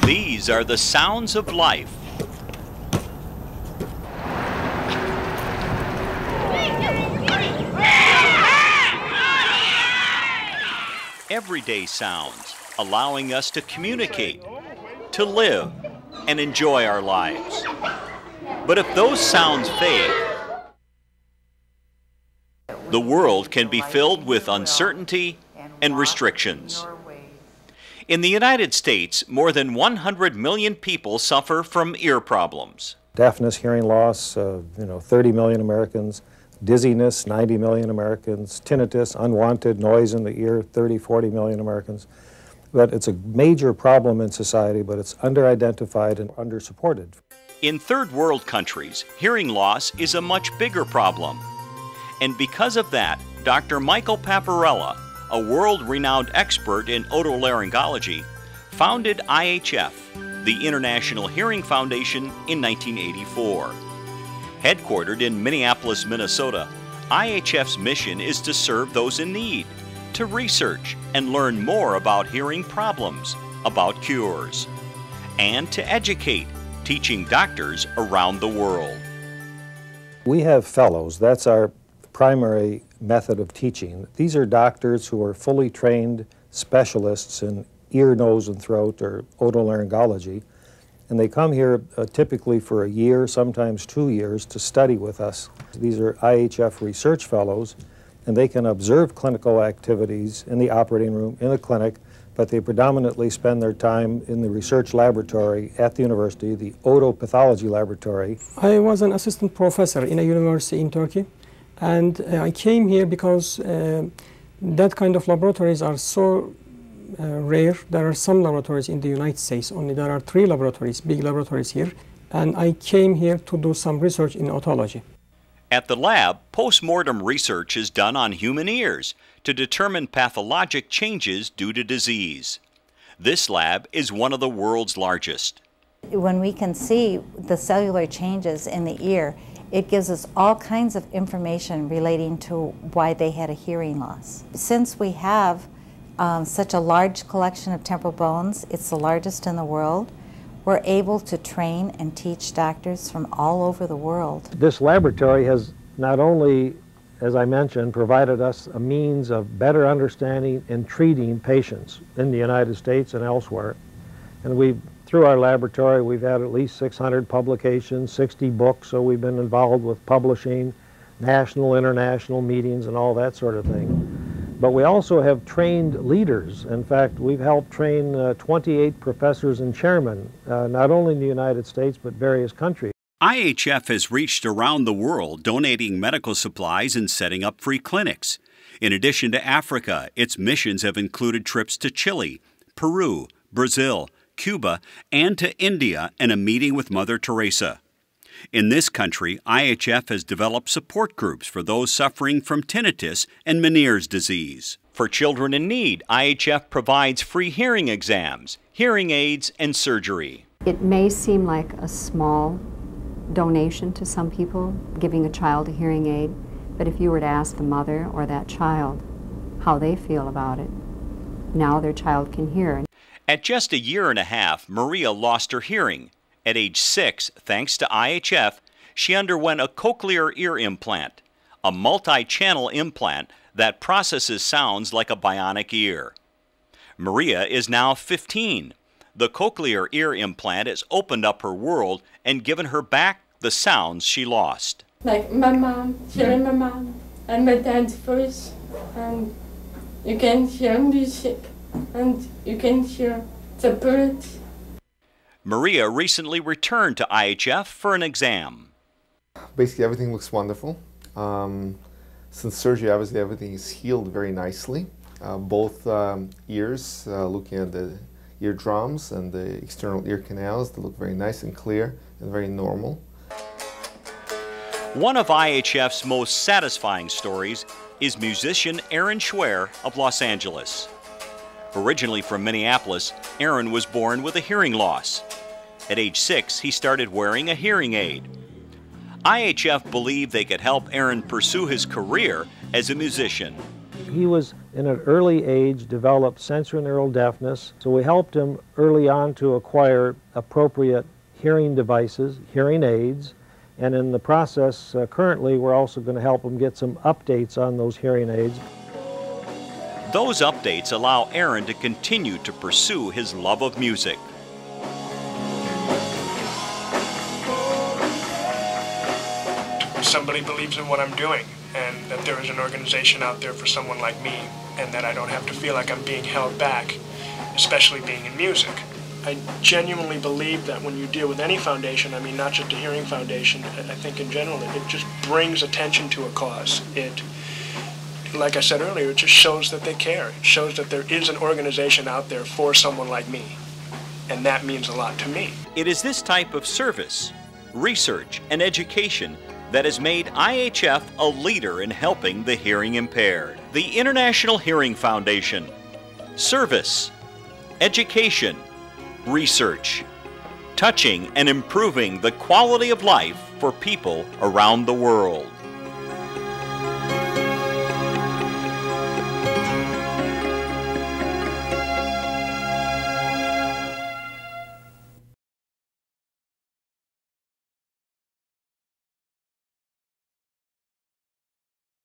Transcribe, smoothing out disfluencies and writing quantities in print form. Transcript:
These are the sounds of life. Everyday sounds, allowing us to communicate, to live, and enjoy our lives. But if those sounds fade, the world can be filled with uncertainty and restrictions. In the United States, more than 100 million people suffer from ear problems. Deafness, hearing loss, 30 million Americans. Dizziness, 90 million Americans. Tinnitus, unwanted noise in the ear, 30, 40 million Americans. But it's a major problem in society, but it's under-identified and under-supported. In third world countries, hearing loss is a much bigger problem. And because of that, Dr. Michael Paparella, a world-renowned expert in otolaryngology, founded IHF, the International Hearing Foundation, in 1984. Headquartered in Minneapolis, Minnesota, IHF's mission is to serve those in need, to research and learn more about hearing problems, about cures, and to educate, teaching doctors around the world. We have fellows. That's our primary method of teaching. These are doctors who are fully trained specialists in ear, nose, and throat, or otolaryngology, and they come here typically for a year, sometimes 2 years, to study with us. These are IHF research fellows, and they can observe clinical activities in the operating room, in the clinic, but they predominantly spend their time in the research laboratory at the university, the otopathology laboratory. I was an assistant professor in a university in Turkey, and I came here because that kind of laboratories are so rare. There are some laboratories in the United States, only there are 3 laboratories, big laboratories here, and I came here to do some research in otology. At the lab, post-mortem research is done on human ears to determine pathologic changes due to disease. This lab is one of the world's largest. When we can see the cellular changes in the ear, it gives us all kinds of information relating to why they had a hearing loss. Since we have such a large collection of temporal bones, it's the largest in the world, we're able to train and teach doctors from all over the world. This laboratory has not only, as I mentioned, provided us a means of better understanding and treating patients in the United States and elsewhere. And through our laboratory, we've had at least 600 publications, 60 books, so we've been involved with publishing, national, international meetings, and all that sort of thing. But we also have trained leaders. In fact, we've helped train 28 professors and chairmen, not only in the United States, but various countries. IHF has reached around the world donating medical supplies and setting up free clinics. In addition to Africa, its missions have included trips to Chile, Peru, Brazil, Cuba, and to India, and a meeting with Mother Teresa. In this country, IHF has developed support groups for those suffering from tinnitus and Meniere's disease. For children in need, IHF provides free hearing exams, hearing aids, and surgery. It may seem like a small donation to some people, giving a child a hearing aid, but if you were to ask the mother or that child how they feel about it, now their child can hear. At just 1.5 years, Maria lost her hearing. At age 6, thanks to IHF, she underwent a cochlear ear implant, a multi-channel implant that processes sounds like a bionic ear. Maria is now 15. The cochlear ear implant has opened up her world and given her back the sounds she lost. Like my mom, hearing my mom, and my dad's voice, and you can hear music, and you can hear the birds. Maria recently returned to IHF for an exam. Basically, everything looks wonderful. Since surgery, obviously, everything is healed very nicely. Both ears, looking at the eardrums and the external ear canals, they look very nice and clear and very normal. One of IHF's most satisfying stories is musician Aaron Schwer of Los Angeles. Originally from Minneapolis, Aaron was born with a hearing loss. At age 6, he started wearing a hearing aid. IHF believed they could help Aaron pursue his career as a musician. He was in an early age developed sensorineural deafness, so we helped him early on to acquire appropriate hearing devices, hearing aids, and in the process currently we're also going to help him get some updates on those hearing aids. Those updates allow Aaron to continue to pursue his love of music. Somebody believes in what I'm doing, and that there is an organization out there for someone like me, and that I don't have to feel like I'm being held back, especially being in music. I genuinely believe that when you deal with any foundation, I mean not just a hearing foundation, I think in general it just brings attention to a cause. It, like I said earlier, it just shows that they care. It shows that there is an organization out there for someone like me, and that means a lot to me. It is this type of service, research, and education that has made IHF a leader in helping the hearing impaired. The International Hearing Foundation. Service, education, research, touching and improving the quality of life for people around the world.